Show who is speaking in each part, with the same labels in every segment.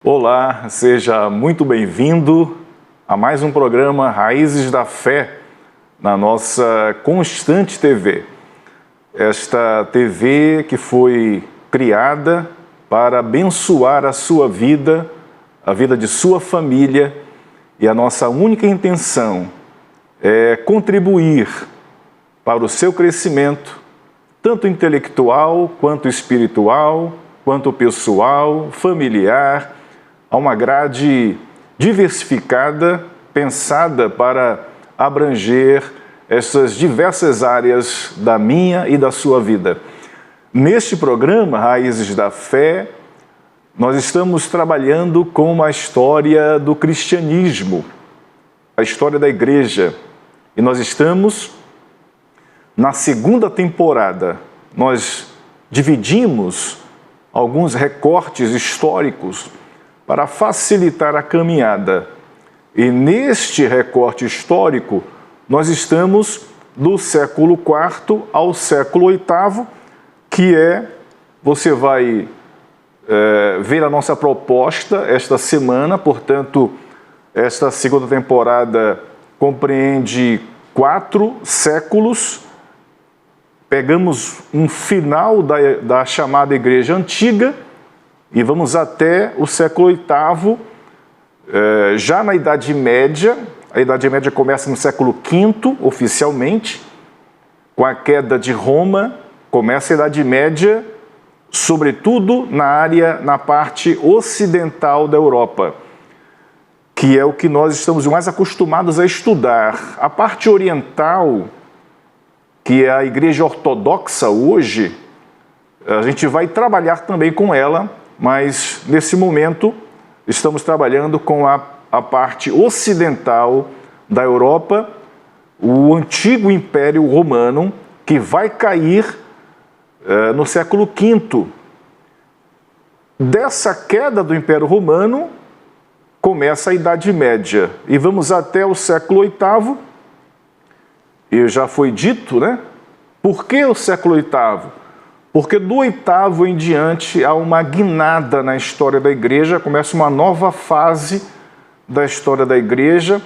Speaker 1: Olá, seja muito bem-vindo a mais um programa Raízes da Fé na nossa Constante TV. Esta TV que foi criada para abençoar a sua vida, a vida de sua família, e a nossa única intenção é contribuir para o seu crescimento, tanto intelectual, quanto espiritual, quanto pessoal, familiar, a uma grade diversificada, pensada para abranger essas diversas áreas da minha e da sua vida. Neste programa, Raízes da Fé, nós estamos trabalhando com a história do cristianismo, a história da igreja. E nós estamos na segunda temporada. Nós dividimos alguns recortes históricos para facilitar a caminhada. E neste recorte histórico, nós estamos do século IV ao século VIII, que você vai ver a nossa proposta esta semana. Portanto, esta segunda temporada compreende 4 séculos. Pegamos um final da chamada Igreja Antiga e vamos até o século VIII, já na Idade Média. A Idade Média começa no século V, oficialmente, com a queda de Roma. Começa a Idade Média, sobretudo na parte ocidental da Europa, que é o que nós estamos mais acostumados a estudar. A parte oriental, que é a Igreja Ortodoxa hoje, a gente vai trabalhar também com ela, mas nesse momento estamos trabalhando com a parte ocidental da Europa, o antigo Império Romano, que vai cair no século V. Dessa queda do Império Romano começa a Idade Média e vamos até o século VIII. E já foi dito, né? Por que o século VIII? Porque do VIII em diante há uma guinada na história da igreja, começa uma nova fase da história da igreja,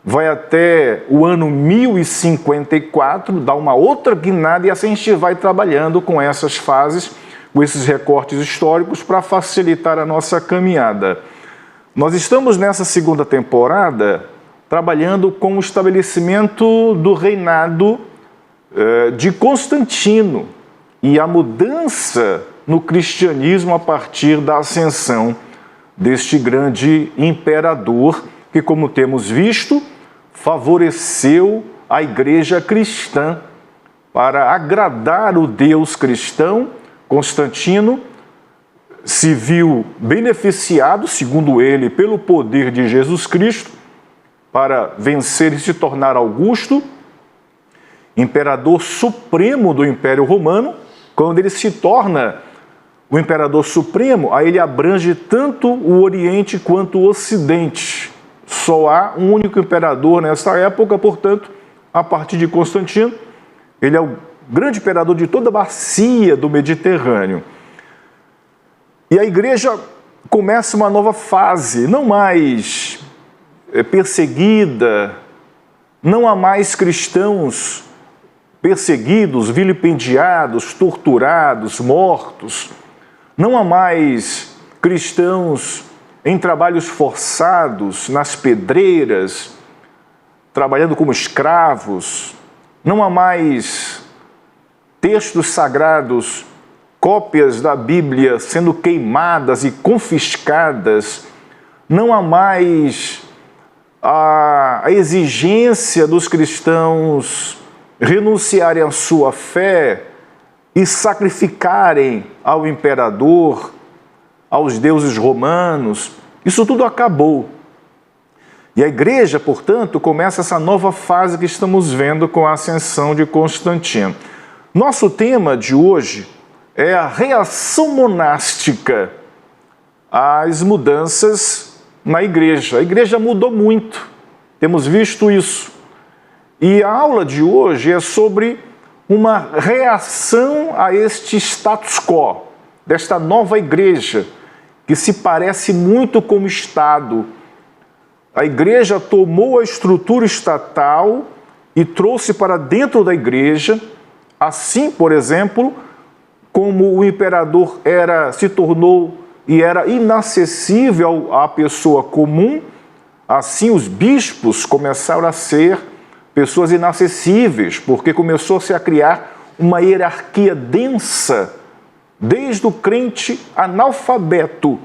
Speaker 1: vai até o ano 1054, dá uma outra guinada, e assim a gente vai trabalhando com essas fases, com esses recortes históricos, para facilitar a nossa caminhada. Nós estamos nessa segunda temporada trabalhando com o estabelecimento do reinado de Constantino e a mudança no cristianismo a partir da ascensão deste grande imperador que, como temos visto, favoreceu a igreja cristã para agradar o Deus cristão. Constantino se viu beneficiado, segundo ele, pelo poder de Jesus Cristo, para vencer e se tornar Augusto, imperador supremo do Império Romano. Quando ele se torna o imperador supremo, aí ele abrange tanto o Oriente quanto o Ocidente. Só há um único imperador nessa época, portanto, a partir de Constantino, ele é o grande imperador de toda a bacia do Mediterrâneo. E a igreja começa uma nova fase, não mais perseguida, não há mais cristãos perseguidos, vilipendiados, torturados, mortos. Não há mais cristãos em trabalhos forçados, nas pedreiras, trabalhando como escravos. Não há mais textos sagrados, cópias da Bíblia sendo queimadas e confiscadas. Não há mais a exigência dos cristãos renunciarem à sua fé e sacrificarem ao imperador, aos deuses romanos. Isso tudo acabou. E a igreja, portanto, começa essa nova fase que estamos vendo com a ascensão de Constantino. Nosso tema de hoje é a reação monástica às mudanças na igreja. A igreja mudou muito, temos visto isso. E a aula de hoje é sobre uma reação a este status quo, desta nova igreja, que se parece muito com o Estado. A igreja tomou a estrutura estatal e trouxe para dentro da igreja, assim, por exemplo, como o imperador se tornou e era inacessível à pessoa comum, assim os bispos começaram a ser pessoas inacessíveis, porque começou-se a criar uma hierarquia densa, desde o crente analfabeto,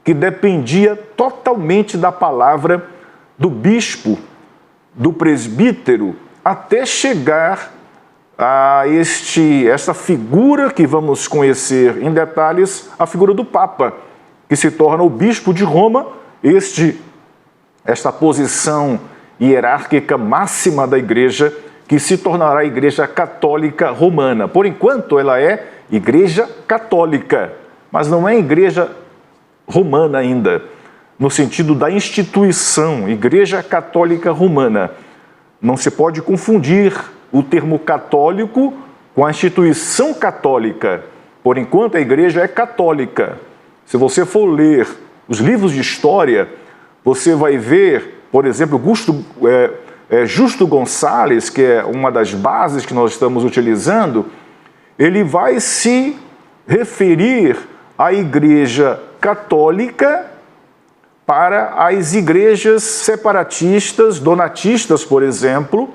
Speaker 1: que dependia totalmente da palavra do bispo, do presbítero, até chegar a esta figura que vamos conhecer em detalhes, a figura do Papa, que se torna o bispo de Roma, esta posição hierárquica máxima da igreja, que se tornará a Igreja Católica Romana. Por enquanto, ela é Igreja Católica, mas não é Igreja Romana ainda, no sentido da instituição, Igreja Católica Romana. Não se pode confundir o termo católico com a instituição católica. Por enquanto, a igreja é católica. Se você for ler os livros de história, você vai ver, por exemplo, Justo Gonçalves, que é uma das bases que nós estamos utilizando, ele vai se referir à igreja católica para as igrejas separatistas, donatistas, por exemplo,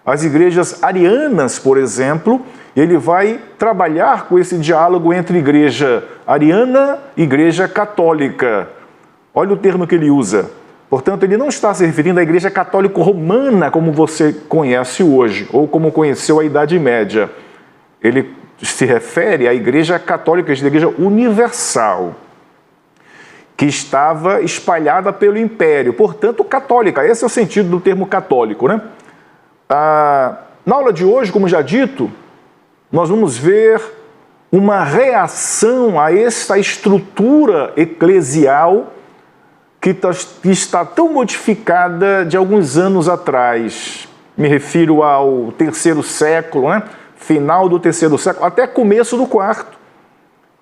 Speaker 1: as igrejas arianas, por exemplo. Ele vai trabalhar com esse diálogo entre igreja ariana e igreja católica. Olha o termo que ele usa. Portanto, ele não está se referindo à igreja católico-romana como você conhece hoje, ou como conheceu a Idade Média. Ele se refere à igreja católica, a igreja universal, que estava espalhada pelo império, portanto, católica. Esse é o sentido do termo católico, né? Na aula de hoje, como já dito, nós vamos ver uma reação a essa estrutura eclesial que está tão modificada de alguns anos atrás. Me refiro ao terceiro século, né? Final do terceiro século, até começo do quarto.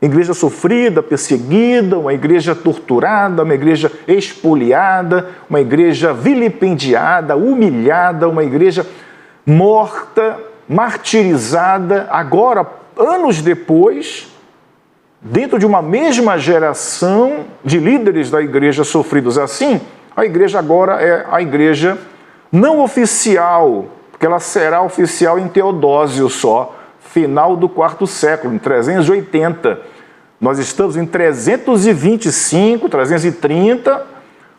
Speaker 1: Igreja sofrida, perseguida, uma igreja torturada, uma igreja expoliada, uma igreja vilipendiada, humilhada, uma igreja morta, martirizada. Agora, anos depois, dentro de uma mesma geração de líderes da igreja sofridos assim, a igreja agora é a igreja não oficial, porque ela será oficial em Teodósio só, final do quarto século, em 380. Nós estamos em 325, 330,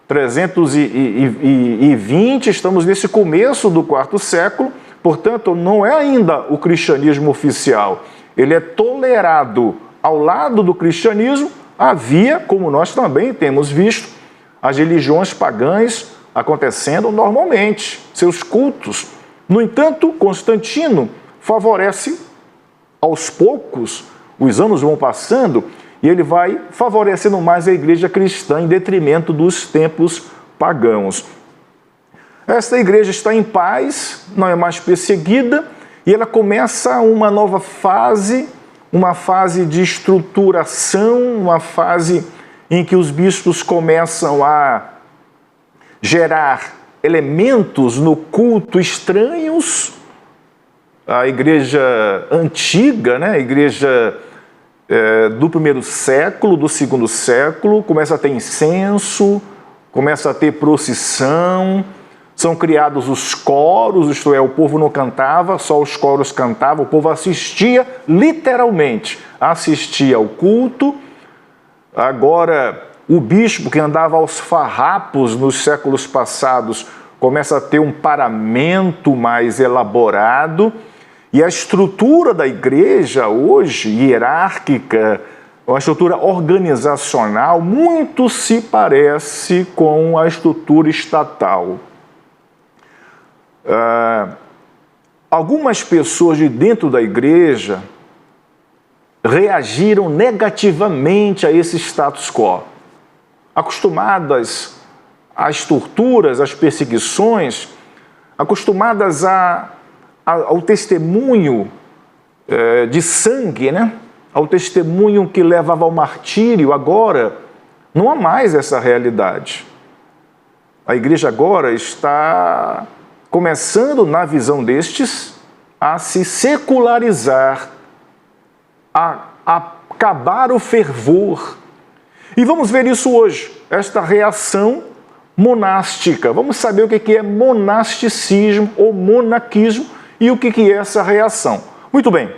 Speaker 1: 320, estamos nesse começo do quarto século, portanto, não é ainda o cristianismo oficial. Ele é tolerado. Ao lado do cristianismo, havia, como nós também temos visto, as religiões pagãs acontecendo normalmente, seus cultos. No entanto, Constantino favorece, aos poucos, os anos vão passando, e ele vai favorecendo mais a igreja cristã em detrimento dos templos pagãos. Esta igreja está em paz, não é mais perseguida, e ela começa uma nova fase, uma fase de estruturação, uma fase em que os bispos começam a gerar elementos no culto estranhos. A igreja antiga, né? A igreja do primeiro século, do segundo século, começa a ter incenso, começa a ter procissão, são criados os coros, isto é, o povo não cantava, só os coros cantavam, o povo assistia, literalmente, assistia ao culto. Agora, o bispo que andava aos farrapos nos séculos passados começa a ter um paramento mais elaborado, e a estrutura da igreja hoje, hierárquica, uma estrutura organizacional, muito se parece com a estrutura estatal. Algumas pessoas de dentro da igreja reagiram negativamente a esse status quo. Acostumadas às torturas, às perseguições, acostumadas ao testemunho de sangue, né? Ao testemunho que levava ao martírio, agora Não há mais essa realidade. A igreja agora está começando, na visão destes, a se secularizar, a acabar o fervor. E vamos ver isso hoje, esta reação monástica. Vamos saber o que é monasticismo ou monaquismo e o que é essa reação. Muito bem.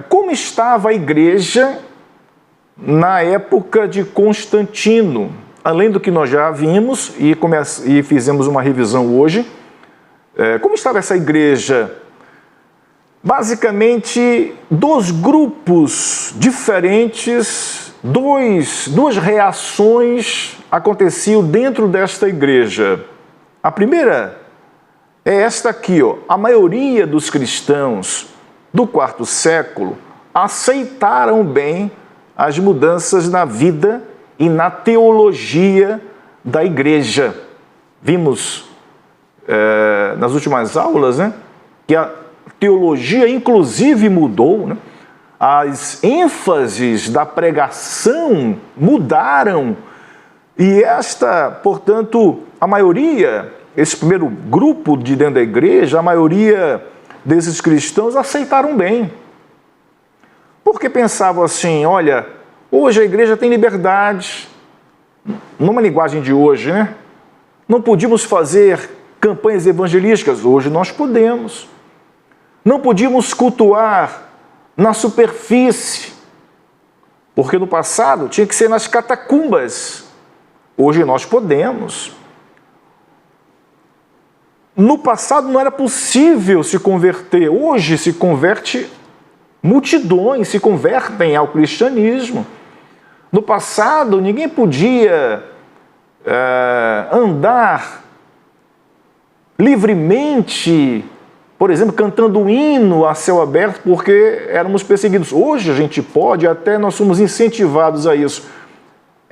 Speaker 1: Como estava a igreja na época de Constantino? Além do que nós já vimos e fizemos uma revisão hoje, como estava essa igreja? Basicamente, dois grupos diferentes, duas reações aconteciam dentro desta igreja. A primeira é esta aqui, ó. A maioria dos cristãos do quarto século aceitaram bem as mudanças na vida e na teologia da igreja. Vimos nas últimas aulas, né, que a teologia inclusive mudou, né? As ênfases da pregação mudaram e portanto, a maioria, esse primeiro grupo de dentro da igreja, a maioria desses cristãos aceitaram bem. Porque pensavam assim, olha, hoje a igreja tem liberdade, numa linguagem de hoje, né? Não podíamos fazer campanhas evangelísticas, hoje nós podemos. Não podíamos cultuar na superfície, porque no passado tinha que ser nas catacumbas. Hoje nós podemos. No passado não era possível se converter, hoje se converte, multidões se convertem ao cristianismo. No passado ninguém podia andar livremente, por exemplo, cantando um hino a céu aberto porque éramos perseguidos. Hoje a gente pode, até nós somos incentivados a isso.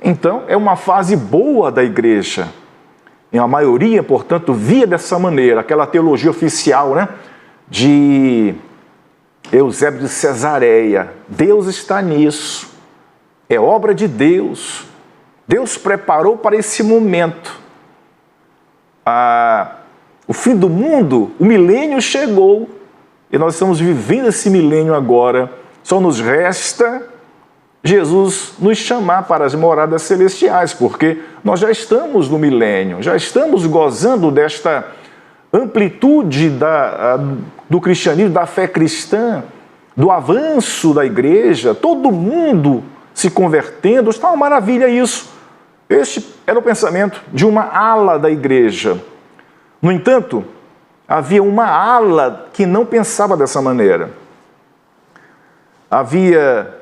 Speaker 1: Então, é uma fase boa da igreja. E a maioria, portanto, via dessa maneira, aquela teologia oficial, né, de Eusébio de Cesareia. Deus está nisso. É obra de Deus. Deus preparou para esse momento. O fim do mundo, o milênio chegou e nós estamos vivendo esse milênio agora. Só nos resta Jesus nos chamar para as moradas celestiais, porque nós já estamos no milênio, já estamos gozando desta amplitude do cristianismo, da fé cristã, do avanço da igreja, todo mundo se convertendo. Está uma maravilha isso. Este era o pensamento de uma ala da igreja. No entanto, havia uma ala que não pensava dessa maneira. Havia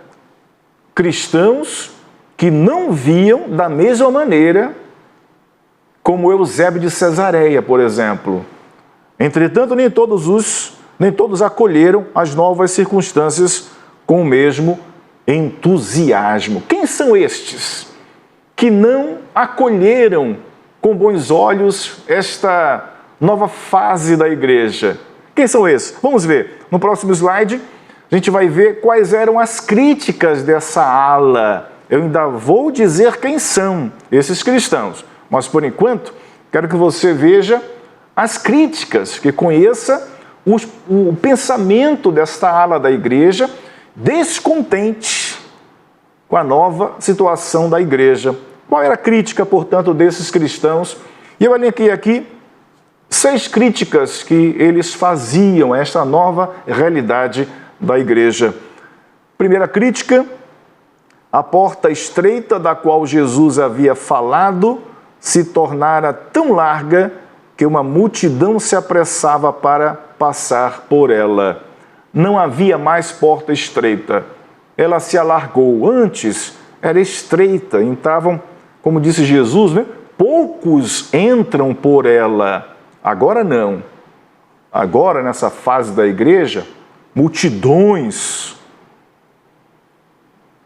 Speaker 1: cristãos que não viam da mesma maneira como Eusébio de Cesareia, por exemplo. Entretanto, nem todos acolheram as novas circunstâncias com o mesmo entusiasmo. Quem são estes que não acolheram com bons olhos esta nova fase da igreja? Quem são esses? Vamos ver. No próximo slide, a gente vai ver quais eram as críticas dessa ala. Eu ainda vou dizer quem são esses cristãos, mas por enquanto, quero que você veja as críticas, que conheça o pensamento desta ala da igreja, descontente com a nova situação da igreja. Qual era a crítica, portanto, desses cristãos? E eu elenquei aqui 6 críticas que eles faziam a esta nova realidade da igreja. Primeira crítica: a porta estreita da qual Jesus havia falado se tornara tão larga que uma multidão se apressava para passar por ela. Não havia mais porta estreita. Ela se alargou. Antes era estreita, entravam, como disse Jesus, né? Poucos entram por ela. Agora não. Agora, nessa fase da igreja, multidões,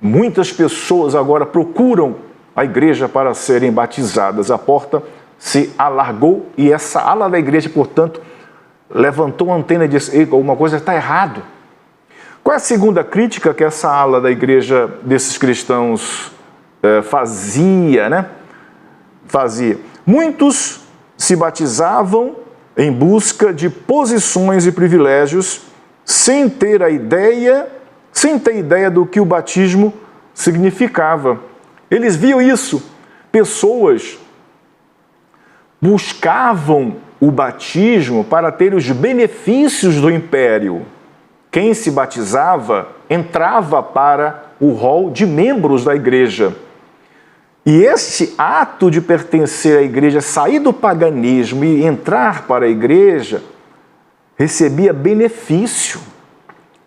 Speaker 1: muitas pessoas agora procuram a igreja para serem batizadas. A porta se alargou e essa ala da igreja, portanto, levantou a antena e disse: alguma coisa está errado. Qual é a segunda crítica que essa ala da igreja desses cristãos fazia, né? Muitos se batizavam em busca de posições e privilégios sem ter ideia do que o batismo significava. Eles viam isso. Pessoas buscavam o batismo para ter os benefícios do império. Quem se batizava entrava para o rol de membros da igreja. E este ato de pertencer à igreja, sair do paganismo e entrar para a igreja, recebia benefício.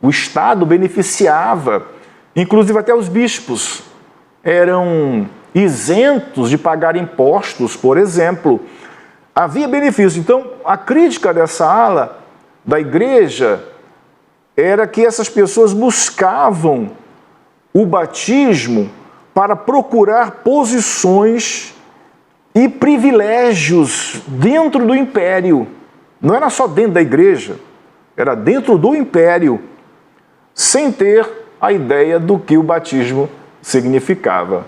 Speaker 1: O Estado beneficiava, inclusive até os bispos eram isentos de pagar impostos, por exemplo. Havia benefício. Então, a crítica dessa ala da igreja era que essas pessoas buscavam o batismo para procurar posições e privilégios dentro do império. Não era só dentro da igreja, era dentro do império, sem ter a ideia do que o batismo significava.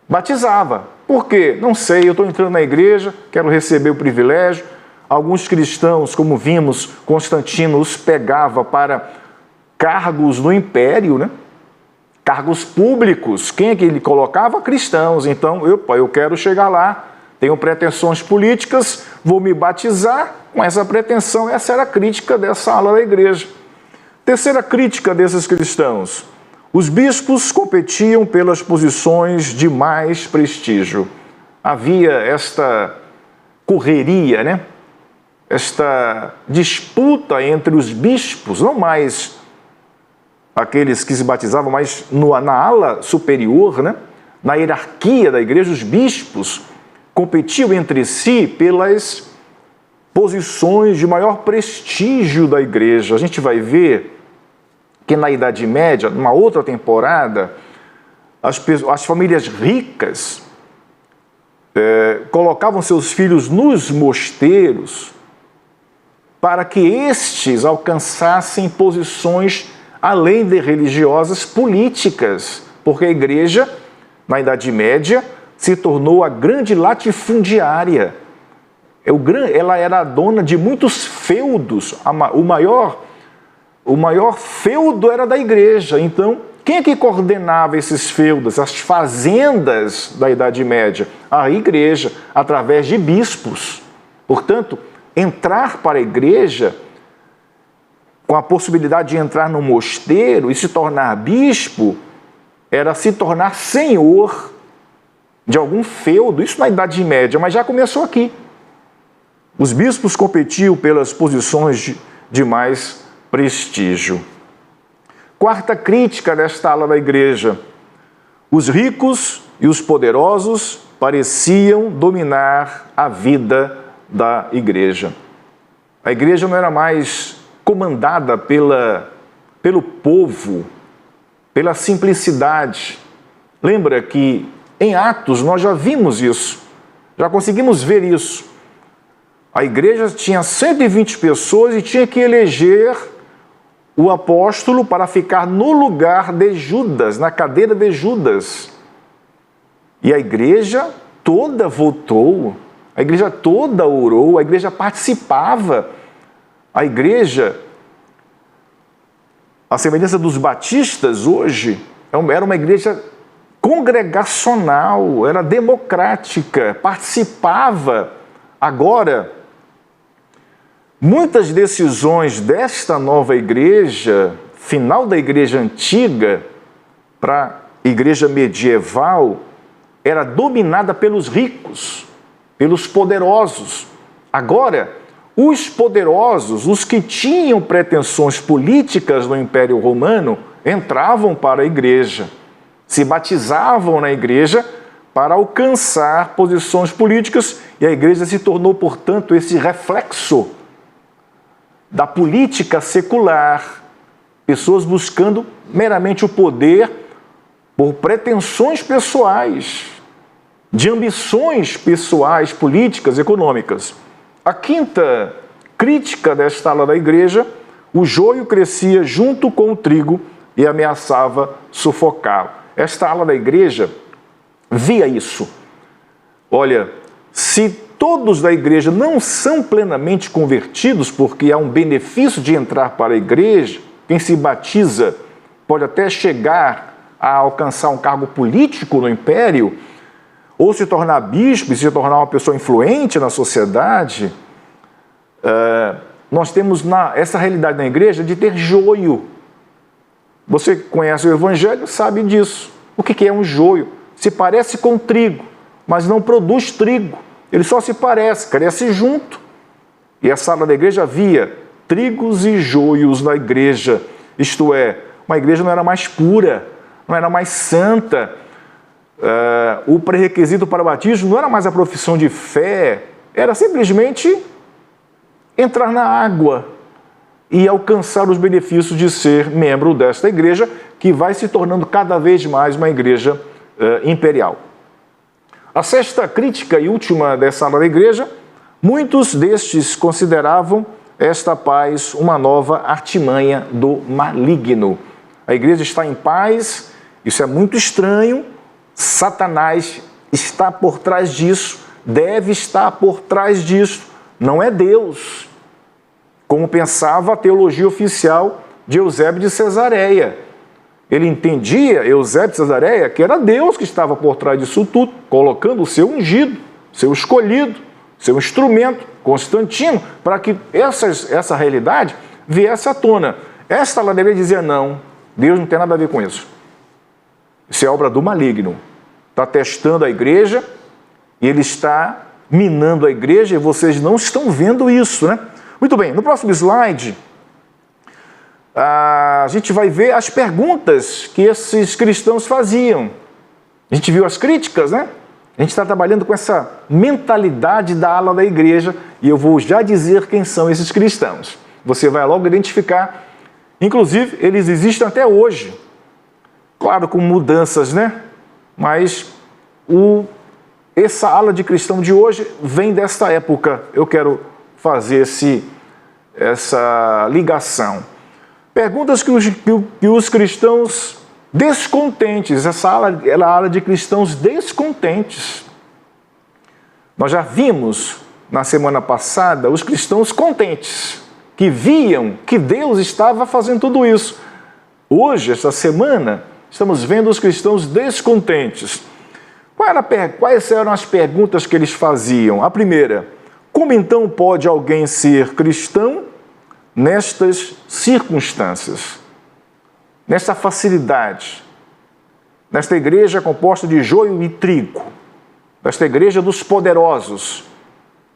Speaker 1: Batizava. Por quê? Não sei, eu estou entrando na igreja, quero receber o privilégio. Alguns cristãos, como vimos, Constantino os pegava para cargos no império, né? Cargos públicos. Quem é que ele colocava? Cristãos. Então, eu quero chegar lá, tenho pretensões políticas, vou me batizar com essa pretensão. Essa era a crítica dessa ala da igreja. Terceira crítica desses cristãos: os bispos competiam pelas posições de mais prestígio. Havia esta correria, né? Esta disputa entre os bispos, não mais aqueles que se batizavam, mas na ala superior, né? Na hierarquia da igreja, os bispos competiam entre si pelas posições de maior prestígio da igreja. A gente vai ver que na Idade Média, numa outra temporada, as famílias ricas colocavam seus filhos nos mosteiros para que estes alcançassem posições além de religiosas, políticas, porque a igreja, na Idade Média, se tornou a grande latifundiária. Ela era a dona de muitos feudos. O maior feudo era da igreja. Então, quem é que coordenava esses feudos, as fazendas da Idade Média? A igreja, através de bispos. Portanto, entrar para a igreja, com a possibilidade de entrar no mosteiro e se tornar bispo, era se tornar senhor de algum feudo. Isso na Idade Média, mas já começou aqui. Os bispos competiam pelas posições de mais prestígio. Quarta crítica desta ala da igreja: os ricos e os poderosos pareciam dominar a vida da igreja. A igreja não era mais comandada pelo povo, pela simplicidade. Lembra que em Atos nós já vimos isso, já conseguimos ver isso. A igreja tinha 120 pessoas e tinha que eleger o apóstolo para ficar no lugar de Judas, na cadeira de Judas. E a igreja toda votou, a igreja toda orou, a igreja participava. A igreja, a semelhança dos batistas hoje, era uma igreja congregacional, era democrática, participava. Agora, muitas decisões desta nova igreja, final da igreja antiga para a igreja medieval, era dominada pelos ricos, pelos poderosos. Agora, os poderosos, os que tinham pretensões políticas no Império Romano, entravam para a igreja, se batizavam na igreja para alcançar posições políticas, e a igreja se tornou, portanto, esse reflexo da política secular, pessoas buscando meramente o poder por pretensões pessoais, de ambições pessoais, políticas, econômicas. A quinta crítica desta ala da igreja: o joio crescia junto com o trigo e ameaçava sufocá-lo. Esta ala da igreja via isso. Olha, se todos da igreja não são plenamente convertidos, porque há um benefício de entrar para a igreja, quem se batiza pode até chegar a alcançar um cargo político no império, ou se tornar bispo, se tornar uma pessoa influente na sociedade. Nós temos essa realidade na igreja de ter joio. Você conhece o evangelho, sabe disso. O que é um joio? Se parece com trigo, mas não produz trigo. Ele só se parece, cresce junto. E essa ala da igreja havia trigos e joios na igreja. Isto é, uma igreja não era mais pura, não era mais santa. O pré-requisito para o batismo não era mais a profissão de fé, era simplesmente entrar na água e alcançar os benefícios de ser membro desta igreja, que vai se tornando cada vez mais uma igreja imperial. A sexta crítica e última dessa ala da igreja, muitos destes consideravam esta paz uma nova artimanha do maligno. A igreja está em paz, isso é muito estranho, Satanás está por trás disso, deve estar por trás disso, não é Deus, como pensava a teologia oficial de Eusébio de Cesareia. Ele entendia, Eusébio de Cesareia, que era Deus que estava por trás disso tudo, colocando o seu ungido, seu escolhido, seu instrumento, Constantino, para que essa realidade viesse à tona. Esta lá deveria dizer, não, Deus não tem nada a ver com isso. Isso é obra do maligno. Está testando a igreja e ele está minando a igreja e vocês não estão vendo isso, né? Muito bem, no próximo slide, a gente vai ver as perguntas que esses cristãos faziam. A gente viu as críticas, né? A gente está trabalhando com essa mentalidade da ala da igreja e eu vou já dizer quem são esses cristãos. Você vai logo identificar. Inclusive, eles existem até hoje. Claro, com mudanças, né? Mas essa ala de cristão de hoje vem desta época. Eu quero fazer essa ligação. Perguntas que os cristãos descontentes, essa ala é a ala de cristãos descontentes. Nós já vimos na semana passada os cristãos contentes, que viam que Deus estava fazendo tudo isso. Hoje, essa semana, estamos vendo os cristãos descontentes. Quais eram as perguntas que eles faziam? A primeira, como então pode alguém ser cristão nestas circunstâncias? Nesta facilidade? Nesta igreja composta de joio e trigo? Nesta igreja dos poderosos?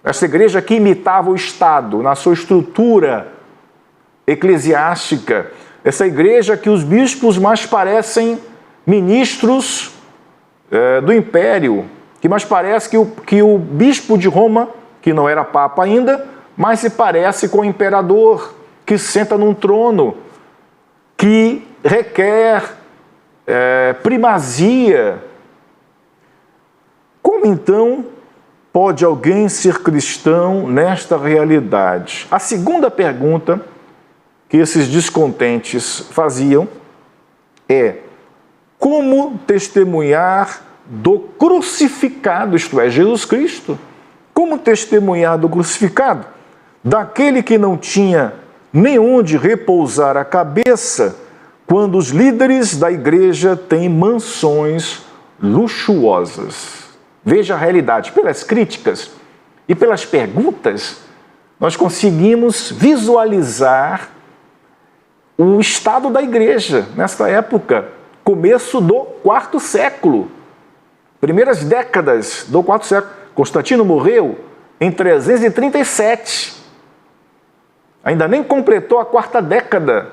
Speaker 1: Nesta igreja que imitava o Estado na sua estrutura eclesiástica? Essa igreja que os bispos mais parecem ministros do império, que mais parece que o bispo de Roma, que não era papa ainda, mas se parece com o imperador, que senta num trono, que requer primazia. Como então pode alguém ser cristão nesta realidade? A segunda pergunta que esses descontentes faziam é: como testemunhar do crucificado, isto é, Jesus Cristo? Como testemunhar do crucificado? Daquele que não tinha nem onde repousar a cabeça, quando os líderes da igreja têm mansões luxuosas. Veja a realidade. Pelas críticas e pelas perguntas, nós conseguimos visualizar o estado da igreja nesta época, começo do quarto século, primeiras décadas do quarto século. Constantino morreu em 337, ainda nem completou a quarta década.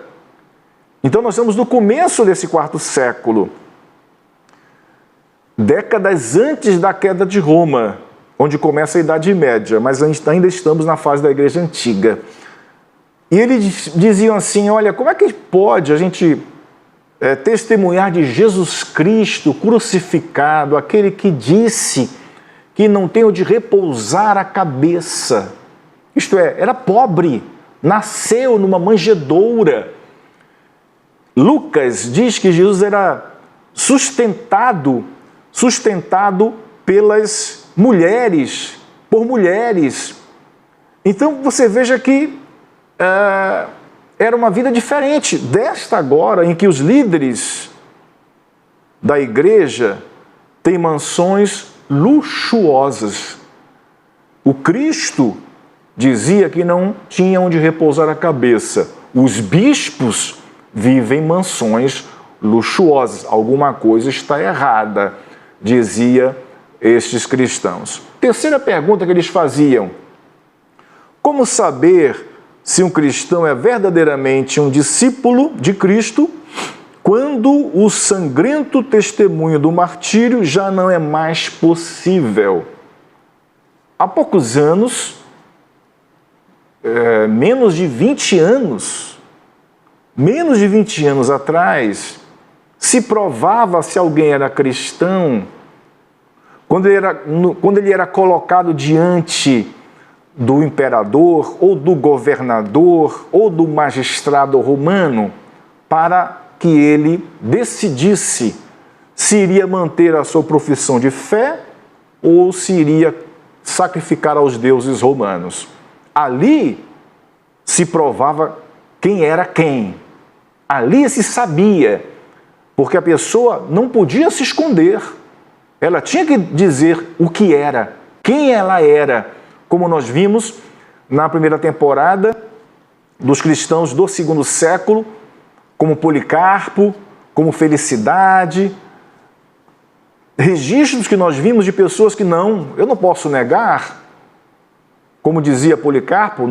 Speaker 1: Então nós estamos no começo desse quarto século, décadas antes da queda de Roma, onde começa a Idade Média, mas ainda estamos na fase da Igreja Antiga. E eles diziam assim, olha, como é que pode a gente testemunhar de Jesus Cristo crucificado, aquele que disse que não tem onde repousar a cabeça? Isto é, era pobre, nasceu numa manjedoura. Lucas diz que Jesus era sustentado sustentado pelas mulheres, por mulheres. Então você veja que era uma vida diferente desta agora, em que os líderes da igreja têm mansões luxuosas. O Cristo dizia que não tinha onde repousar a cabeça. Os bispos vivem em mansões luxuosas. Alguma coisa está errada, dizia estes cristãos. Terceira pergunta que eles faziam: como saber se um cristão é verdadeiramente um discípulo de Cristo quando o sangrento testemunho do martírio já não é mais possível? Há poucos anos, menos de 20 anos atrás, se provava se alguém era cristão quando ele era colocado diante do imperador, ou do governador, ou do magistrado romano, para que ele decidisse se iria manter a sua profissão de fé ou se iria sacrificar aos deuses romanos. Ali se provava quem era quem. Ali se sabia, porque a pessoa não podia se esconder. Ela tinha que dizer o que era, quem ela era, como nós vimos na primeira temporada dos cristãos do segundo século, como Policarpo, como Felicidade, registros que nós vimos de pessoas que eu não posso negar, como dizia Policarpo,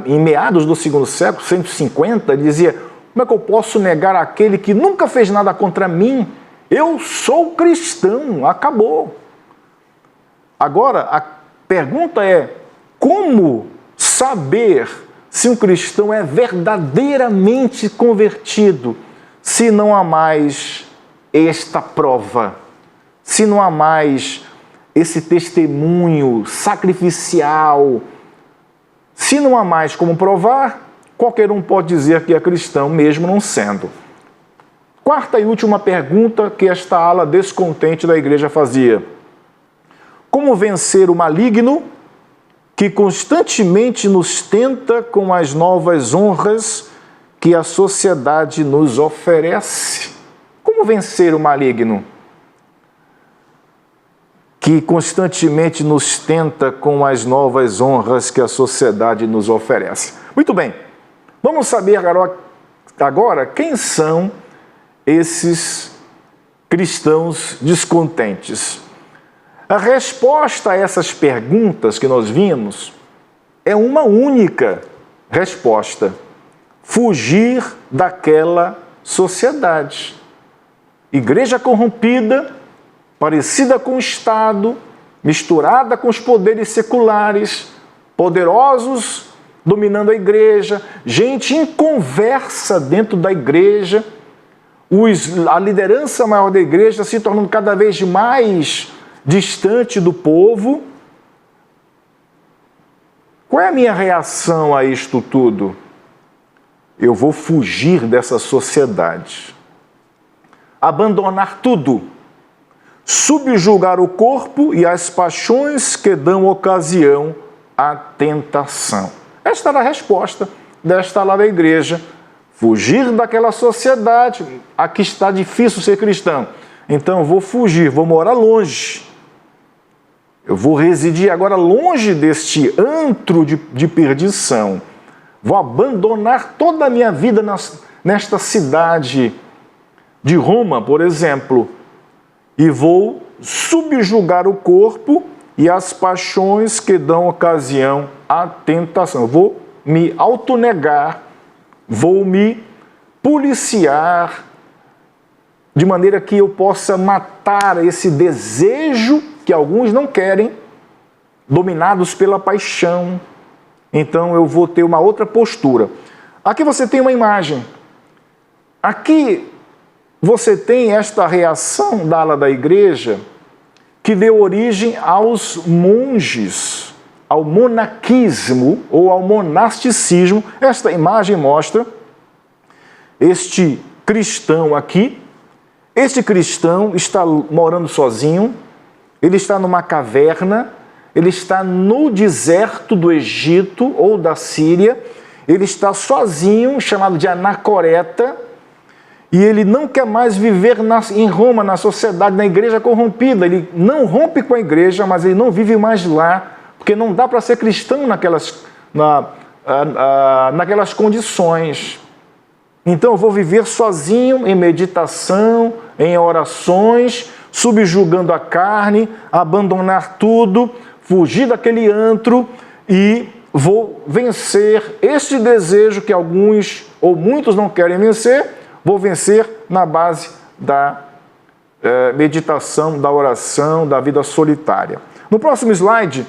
Speaker 1: em meados do segundo século, 150, ele dizia: como é que eu posso negar aquele que nunca fez nada contra mim? Eu sou cristão, acabou. Agora, a pergunta é: como saber se um cristão é verdadeiramente convertido, se não há mais esta prova, se não há mais esse testemunho sacrificial, se não há mais como provar, qualquer um pode dizer que é cristão, mesmo não sendo. Quarta e última pergunta que esta ala descontente da igreja fazia: como vencer o maligno que constantemente nos tenta com as novas honras que a sociedade nos oferece? Como vencer o maligno que constantemente nos tenta com as novas honras que a sociedade nos oferece? Muito bem, vamos saber agora quem são esses cristãos descontentes. A resposta a essas perguntas que nós vimos é uma única resposta: fugir daquela sociedade. Igreja corrompida, parecida com o Estado, misturada com os poderes seculares, poderosos dominando a igreja, gente inconversa dentro da igreja, a liderança maior da igreja se tornando cada vez mais distante do povo. Qual é a minha reação a isto tudo? Eu vou fugir dessa sociedade, abandonar tudo, subjugar o corpo e as paixões que dão ocasião à tentação. Esta era a resposta desta lá da igreja: fugir daquela sociedade. Aqui está difícil ser cristão, então eu vou fugir, vou morar longe. Eu vou residir agora longe deste antro de perdição. Vou abandonar toda a minha vida nesta cidade de Roma, por exemplo, e vou subjugar o corpo e as paixões que dão ocasião à tentação. Eu vou me autonegar, vou me policiar, de maneira que eu possa matar esse desejo que alguns não querem, dominados pela paixão. Então eu vou ter uma outra postura. Aqui você tem uma imagem. Aqui você tem esta reação da ala da igreja que deu origem aos monges, ao monaquismo ou ao monasticismo. Esta imagem mostra este cristão aqui, Este cristão está morando sozinho, ele está numa caverna, ele está no deserto do Egito ou da Síria, ele está sozinho, chamado de anacoreta, e ele não quer mais viver em Roma, na sociedade, na igreja corrompida. Ele não rompe com a igreja, mas ele não vive mais lá, porque não dá para ser cristão naquelas condições. Então eu vou viver sozinho, em meditação, em orações, subjugando a carne, abandonar tudo, fugir daquele antro e vou vencer este desejo que alguns ou muitos não querem vencer, vou vencer na base da meditação, da oração, da vida solitária. No próximo slide,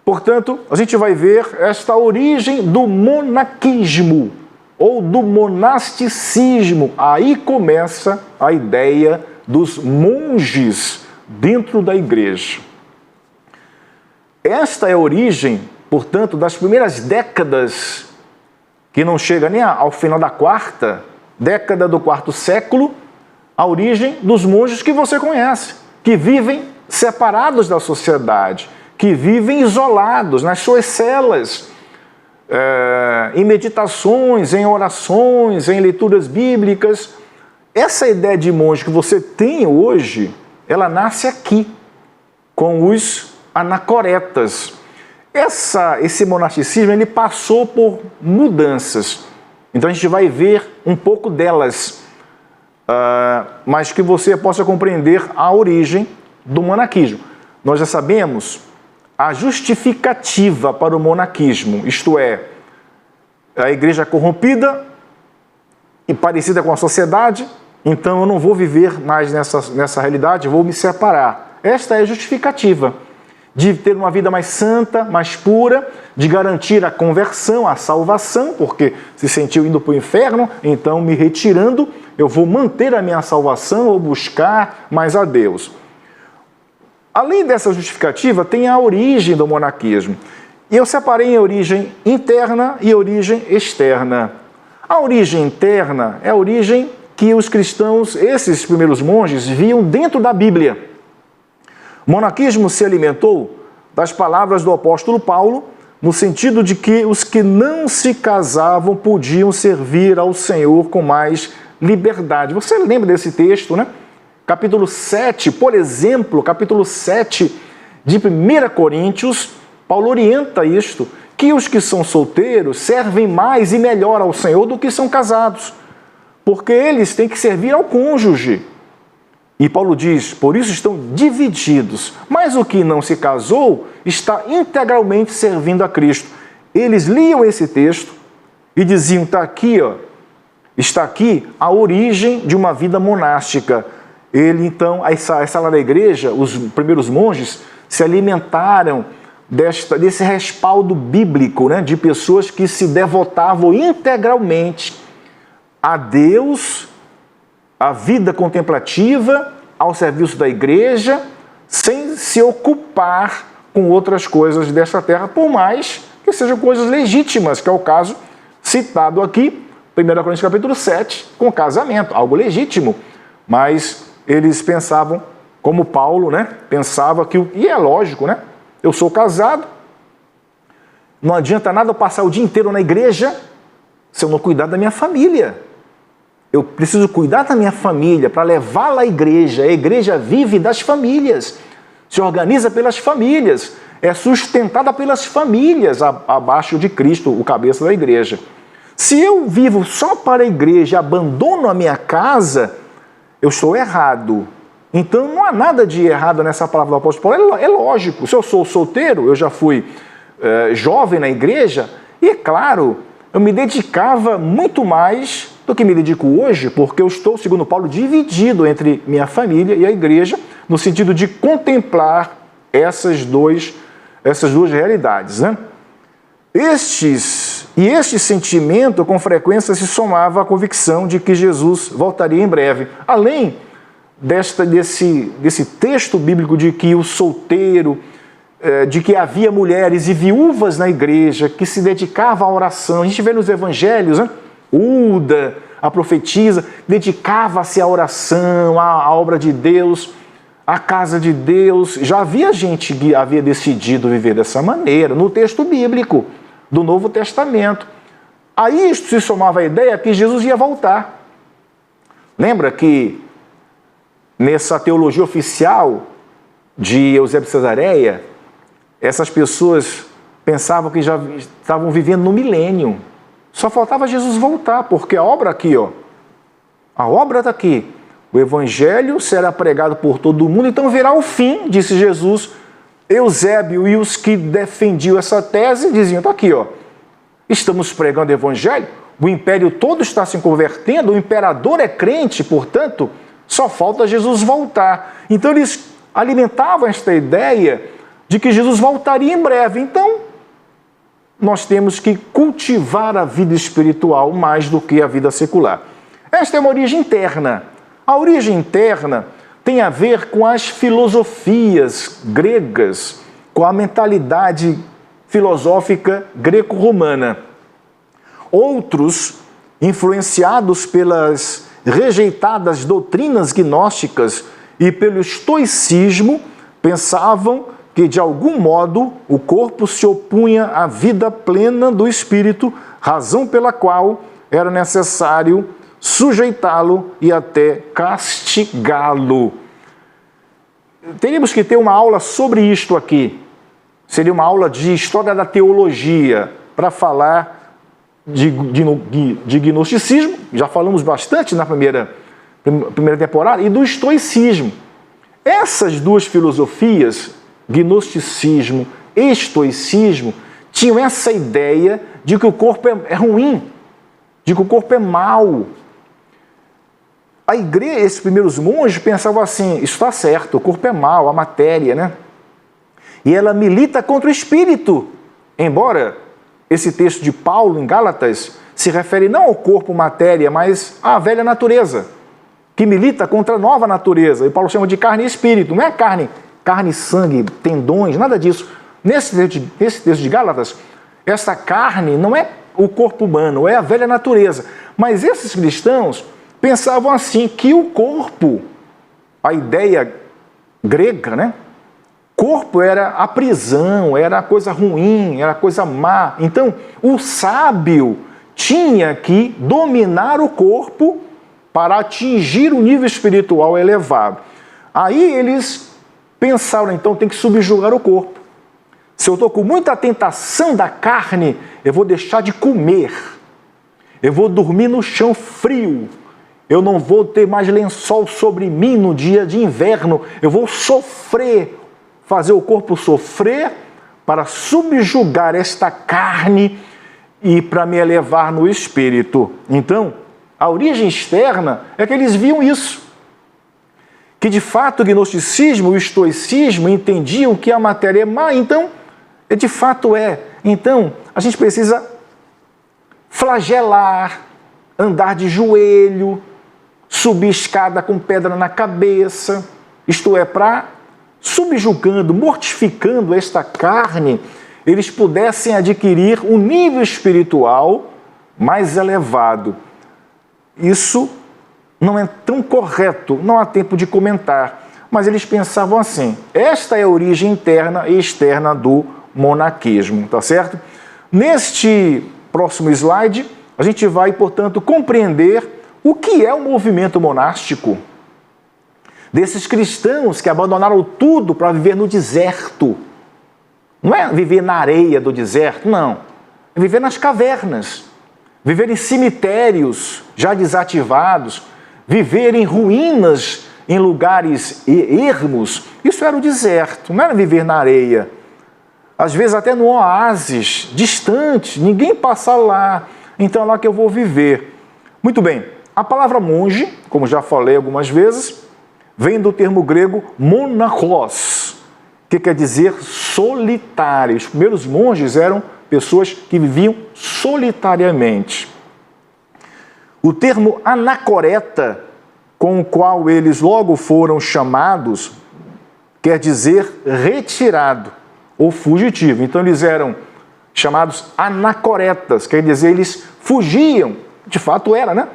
Speaker 1: portanto, a gente vai ver esta origem do monaquismo ou do monasticismo. Aí começa a ideia dos monges dentro da igreja. Esta é a origem, portanto, das primeiras décadas, que não chega nem ao final da quarta década do quarto século, a origem dos monges que você conhece, que vivem separados da sociedade, que vivem isolados nas suas celas, em meditações, em orações, em leituras bíblicas. Essa ideia de monge que você tem hoje, ela nasce aqui, com os anacoretas. Esse monasticismo, ele passou por mudanças. Então a gente vai ver um pouco delas, mas que você possa compreender a origem do monaquismo. Nós já sabemos a justificativa para o monaquismo, isto é, a igreja corrompida e parecida com a sociedade, então eu não vou viver mais nessa realidade, vou me separar. Esta é a justificativa de ter uma vida mais santa, mais pura, de garantir a conversão, a salvação, porque se sentiu indo para o inferno, então me retirando, eu vou manter a minha salvação ou buscar mais a Deus. Além dessa justificativa, tem a origem do monaquismo. E eu separei em origem interna e origem externa. A origem interna é a origem que os cristãos, esses primeiros monges, viam dentro da Bíblia. O monaquismo se alimentou das palavras do apóstolo Paulo, no sentido de que os que não se casavam podiam servir ao Senhor com mais liberdade. Você lembra desse texto, né? Capítulo 7, por exemplo, capítulo 7 de 1 Coríntios, Paulo orienta isto, que os que são solteiros servem mais e melhor ao Senhor do que são casados, porque eles têm que servir ao cônjuge. E Paulo diz, por isso estão divididos, mas o que não se casou está integralmente servindo a Cristo. Eles liam esse texto e diziam, está aqui a origem de uma vida monástica. Ele então, essa lá da igreja, os primeiros monges se alimentaram desse respaldo bíblico, né, de pessoas que se devotavam integralmente a Deus, a vida contemplativa, ao serviço da igreja, sem se ocupar com outras coisas desta terra, por mais que sejam coisas legítimas, que é o caso citado aqui, 1 Coríntios capítulo 7, com casamento, algo legítimo, mas eles pensavam, como Paulo, né, pensava que, e é lógico, né, eu sou casado, não adianta nada eu passar o dia inteiro na igreja se eu não cuidar da minha família. Eu preciso cuidar da minha família para levá-la à igreja. A igreja vive das famílias, se organiza pelas famílias, é sustentada pelas famílias abaixo de Cristo, o cabeça da igreja. Se eu vivo só para a igreja e abandono a minha casa, eu estou errado. Então não há nada de errado nessa palavra do apóstolo Paulo. É lógico, se eu sou solteiro, eu já fui jovem na igreja, e é claro, eu me dedicava muito mais do que me dedico hoje, porque eu estou, segundo Paulo, dividido entre minha família e a igreja, no sentido de contemplar essas duas realidades, né? Este sentimento, com frequência, se somava à convicção de que Jesus voltaria em breve. Além desse texto bíblico de que o solteiro, de que havia mulheres e viúvas na igreja que se dedicavam à oração. A gente vê nos evangelhos, né? Uda, a profetisa, dedicava-se à oração, à obra de Deus, à casa de Deus. Já havia gente que havia decidido viver dessa maneira, no texto bíblico do Novo Testamento. Aí isto se somava à ideia que Jesus ia voltar. Lembra que nessa teologia oficial de Eusébio de Cesareia, essas pessoas pensavam que já estavam vivendo no milênio. Só faltava Jesus voltar, porque a obra aqui, ó, a obra está aqui. O evangelho será pregado por todo mundo, então virá o fim, disse Jesus. Eusébio e os que defendiam essa tese diziam, está aqui, ó, estamos pregando o evangelho, o império todo está se convertendo, o imperador é crente, portanto, só falta Jesus voltar. Então eles alimentavam esta ideia de que Jesus voltaria em breve. Então, nós temos que cultivar a vida espiritual mais do que a vida secular. Esta é uma origem interna. A origem interna tem a ver com as filosofias gregas, com a mentalidade filosófica greco-romana. Outros, influenciados pelas rejeitadas doutrinas gnósticas e pelo estoicismo, pensavam que, de algum modo, o corpo se opunha à vida plena do espírito, razão pela qual era necessário sujeitá-lo e até castigá-lo. Teríamos que ter uma aula sobre isto aqui. Seria uma aula de história da teologia, para falar de gnosticismo, já falamos bastante na primeira temporada, e do estoicismo. Essas duas filosofias, gnosticismo e estoicismo, tinham essa ideia de que o corpo é ruim, de que o corpo é mau. A igreja, esses primeiros monges pensavam assim, isso está certo, o corpo é mau, a matéria, né? E ela milita contra o espírito, embora esse texto de Paulo em Gálatas se refere não ao corpo, matéria, mas à velha natureza, que milita contra a nova natureza. E Paulo chama de carne e espírito. Não é carne, sangue, tendões, nada disso. Nesse texto de Gálatas, essa carne não é o corpo humano, é a velha natureza. Mas esses cristãos pensavam assim, que o corpo, a ideia grega, né? Corpo era a prisão, era a coisa ruim, era a coisa má. Então, o sábio tinha que dominar o corpo para atingir o nível espiritual elevado. Aí eles pensaram, então, tem que subjugar o corpo. Se eu estou com muita tentação da carne, eu vou deixar de comer. Eu vou dormir no chão frio. Eu não vou ter mais lençol sobre mim no dia de inverno. Eu vou sofrer, fazer o corpo sofrer para subjugar esta carne e para me elevar no espírito. Então, a origem externa é que eles viam isso. Que de fato o gnosticismo e o estoicismo entendiam que a matéria é má, então, de fato é. Então, a gente precisa flagelar, andar de joelho, subir escada com pedra na cabeça, isto é, para subjugando, mortificando esta carne, eles pudessem adquirir um nível espiritual mais elevado. Isso não é tão correto, não há tempo de comentar, mas eles pensavam assim, esta é a origem interna e externa do monaquismo, tá certo? Neste próximo slide, a gente vai, portanto, compreender o que é o movimento monástico desses cristãos que abandonaram tudo para viver no deserto. Não é viver na areia do deserto, não. É viver nas cavernas, viver em cemitérios já desativados, viver em ruínas, em lugares ermos. Isso era o deserto, não era viver na areia. Às vezes até no oásis, distante, ninguém passa lá, então é lá que eu vou viver. Muito bem, a palavra monge, como já falei algumas vezes, vem do termo grego monachos, que quer dizer solitário. Os primeiros monges eram pessoas que viviam solitariamente. O termo anacoreta, com o qual eles logo foram chamados, quer dizer retirado ou fugitivo. Então eles eram chamados anacoretas, quer dizer, eles fugiam, de fato era, né?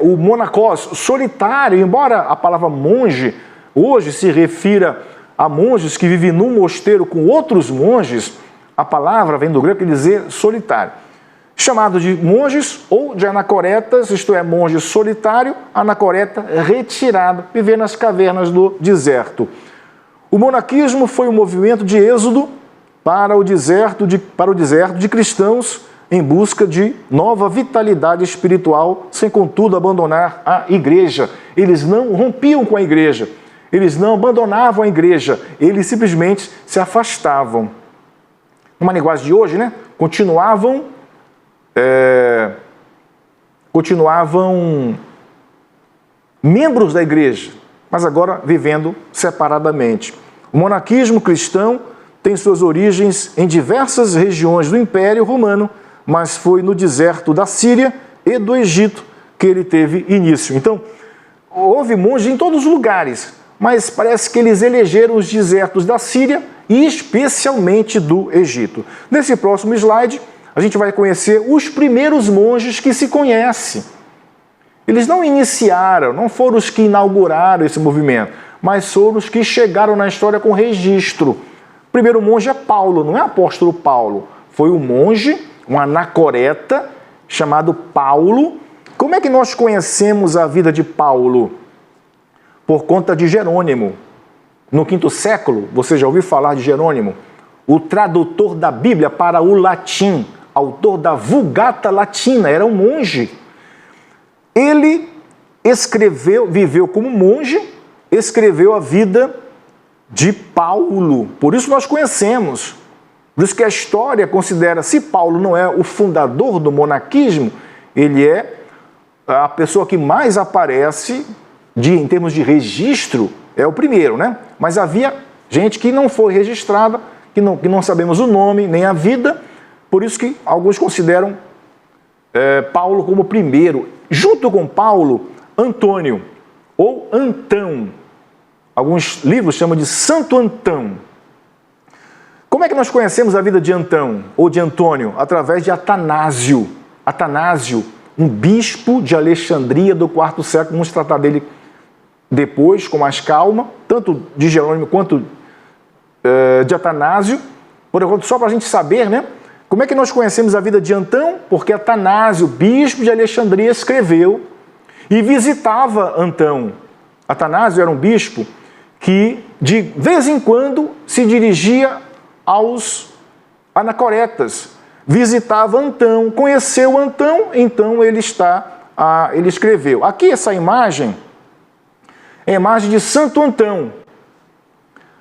Speaker 1: o monacos, solitário, embora a palavra monge hoje se refira a monges que vivem num mosteiro com outros monges, a palavra vem do grego, quer dizer solitário. Chamado de monges ou de anacoretas, isto é, monge solitário, anacoreta retirado, viver nas cavernas do deserto. O monaquismo foi um movimento de êxodo para o deserto de cristãos em busca de nova vitalidade espiritual, sem contudo abandonar a igreja. Eles não rompiam com a igreja, eles não abandonavam a igreja, eles simplesmente se afastavam. Numa linguagem de hoje, né? Continuavam membros da igreja, mas agora vivendo separadamente. O monaquismo cristão tem suas origens em diversas regiões do Império Romano, mas foi no deserto da Síria e do Egito que ele teve início. Então, houve monges em todos os lugares, mas parece que eles elegeram os desertos da Síria e especialmente do Egito. Nesse próximo slide, a gente vai conhecer os primeiros monges que se conhece. Eles não iniciaram, não foram os que inauguraram esse movimento, mas foram os que chegaram na história com registro. O primeiro monge é Paulo, não é apóstolo Paulo. Foi um monge, um anacoreta, chamado Paulo. Como é que nós conhecemos a vida de Paulo? Por conta de Jerônimo. No quinto século, você já ouviu falar de Jerônimo? O tradutor da Bíblia para o latim, autor da Vulgata Latina, era um monge. Ele viveu como monge, escreveu a vida de Paulo. Por isso nós conhecemos. Por isso que a história considera, se Paulo não é o fundador do monaquismo, ele é a pessoa que mais aparece em termos de registro, é o primeiro, né? Mas havia gente que não foi registrada, que não sabemos o nome, nem a vida, por isso que alguns consideram Paulo como primeiro. Junto com Paulo, Antônio, ou Antão. Alguns livros chamam de Santo Antão. Como é que nós conhecemos a vida de Antão, ou de Antônio? Através de Atanásio. Atanásio, um bispo de Alexandria do quarto século. Vamos tratar dele depois, com mais calma, tanto de Jerônimo quanto de Atanásio. Por enquanto, só para a gente saber, né? Como é que nós conhecemos a vida de Antão? Porque Atanásio, bispo de Alexandria, escreveu e visitava Antão. Atanásio era um bispo que, de vez em quando, se dirigia aos anacoretas, visitava Antão, conheceu Antão, então ele escreveu. Aqui essa imagem é a imagem de Santo Antão.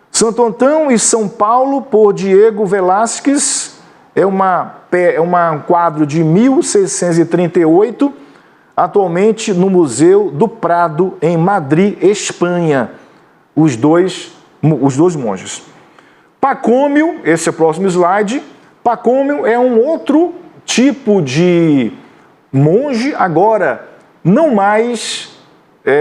Speaker 1: Santo Antão e São Paulo, por Diego Velázquez, é um quadro de 1638, atualmente no Museu do Prado, em Madrid, Espanha. Os dois monges. Pacômio, esse é o próximo slide. Pacômio é um outro tipo de monge, agora não mais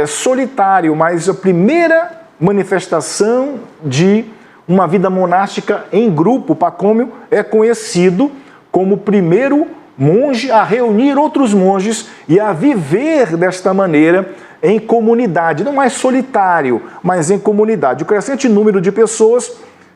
Speaker 1: solitário, mas a primeira manifestação de uma vida monástica em grupo. Pacômio é conhecido como o primeiro monge a reunir outros monges e a viver desta maneira em comunidade, não mais solitário, mas em comunidade. O crescente número de pessoas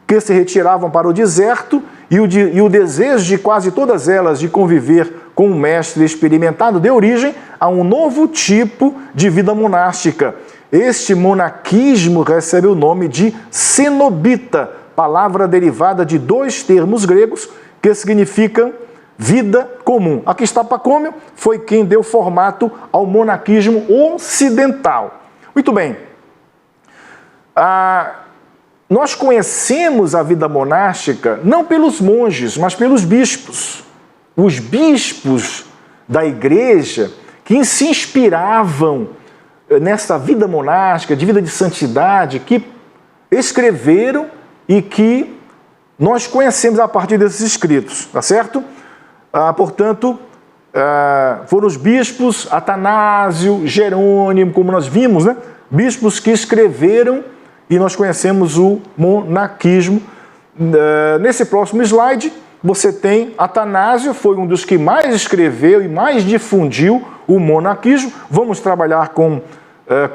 Speaker 1: que se retiravam para o deserto e o desejo de quase todas elas de conviver com um mestre experimentado deu origem a um novo tipo de vida monástica. Este monaquismo recebe o nome de cenobita, palavra derivada de dois termos gregos que significam vida comum. Aqui está Pacômio, foi quem deu formato ao monaquismo ocidental. Muito bem. Nós conhecemos a vida monástica não pelos monges, mas pelos bispos. Os bispos da igreja que se inspiravam nessa vida monástica, de vida de santidade, que escreveram e que nós conhecemos a partir desses escritos, tá certo? Portanto, foram os bispos Atanásio, Jerônimo, como nós vimos, né? Bispos que escreveram e nós conhecemos o monaquismo. Nesse próximo slide, você tem Atanásio, foi um dos que mais escreveu e mais difundiu o monaquismo. Vamos trabalhar com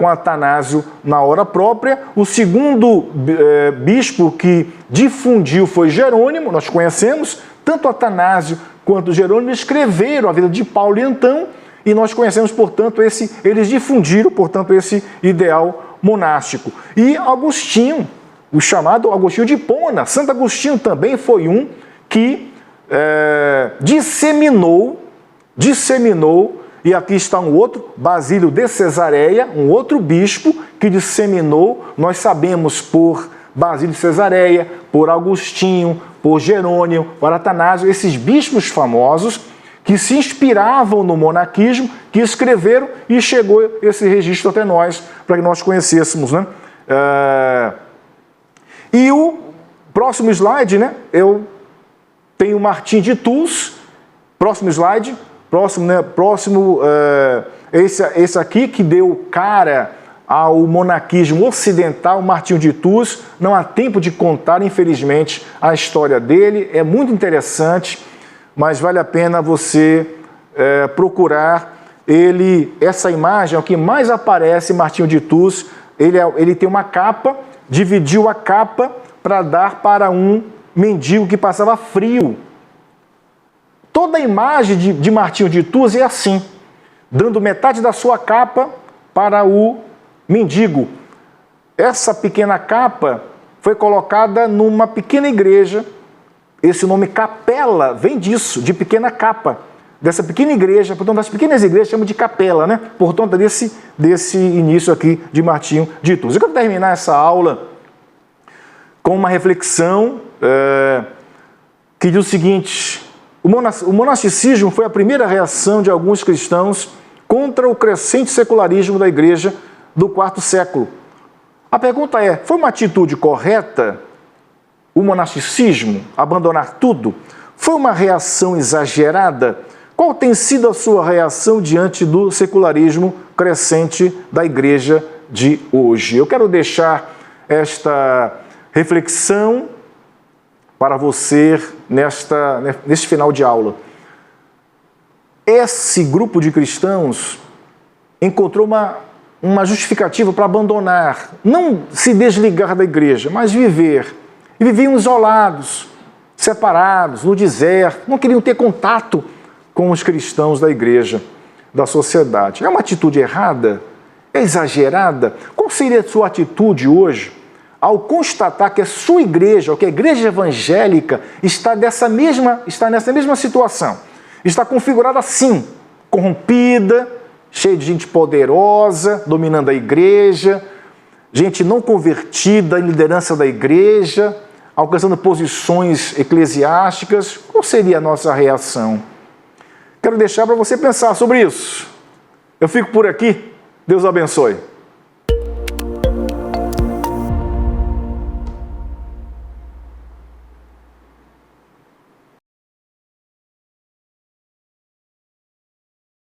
Speaker 1: Atanásio na hora própria. O segundo bispo que difundiu foi Jerônimo, nós conhecemos. Tanto Atanásio quanto Jerônimo escreveram a vida de Paulo e Antão, e nós conhecemos, portanto, eles difundiram, portanto, esse ideal monástico. E Agostinho, o chamado Agostinho de Hipona, Santo Agostinho também foi um que disseminou, e aqui está um outro, Basílio de Cesareia, um outro bispo que disseminou, nós sabemos por Basílio de Cesareia, por Agostinho, por Jerônimo, por Atanásio, esses bispos famosos que se inspiravam no monaquismo, que escreveram e chegou esse registro até nós, para que nós conhecêssemos, né? E o próximo slide, né? Eu tenho Martim de Tours, próximo slide, esse aqui que deu cara ao monaquismo ocidental, Martinho de Tours. Não há tempo de contar, infelizmente, a história dele, é muito interessante, mas vale a pena você procurar ele. Essa imagem é o que mais aparece, Martinho de Tours. Ele tem uma capa, dividiu a capa para dar para um mendigo que passava frio. Toda a imagem de Martinho de Tours é assim, dando metade da sua capa para o mendigo. Essa pequena capa foi colocada numa pequena igreja. Esse nome capela vem disso, de pequena capa. Dessa pequena igreja, portanto, as pequenas igrejas chamam de capela, né? Portanto, desse início aqui de Martinho de Tours. Eu quero terminar essa aula com uma reflexão que diz o seguinte: o monasticismo foi a primeira reação de alguns cristãos contra o crescente secularismo da igreja do IV século. A pergunta é, foi uma atitude correta o monasticismo, abandonar tudo? Foi uma reação exagerada? Qual tem sido a sua reação diante do secularismo crescente da igreja de hoje? Eu quero deixar esta reflexão para você neste final de aula. Esse grupo de cristãos encontrou uma justificativa para abandonar, não se desligar da igreja, mas viver. E viviam isolados, separados, no deserto, não queriam ter contato com os cristãos da igreja, da sociedade. É uma atitude errada? É exagerada? Qual seria a sua atitude hoje ao constatar que a sua igreja, ou que a igreja evangélica está nessa mesma situação? Está configurada assim, corrompida, cheia de gente poderosa, dominando a igreja, gente não convertida em liderança da igreja, alcançando posições eclesiásticas. Qual seria a nossa reação? Quero deixar para você pensar sobre isso. Eu fico por aqui. Deus abençoe.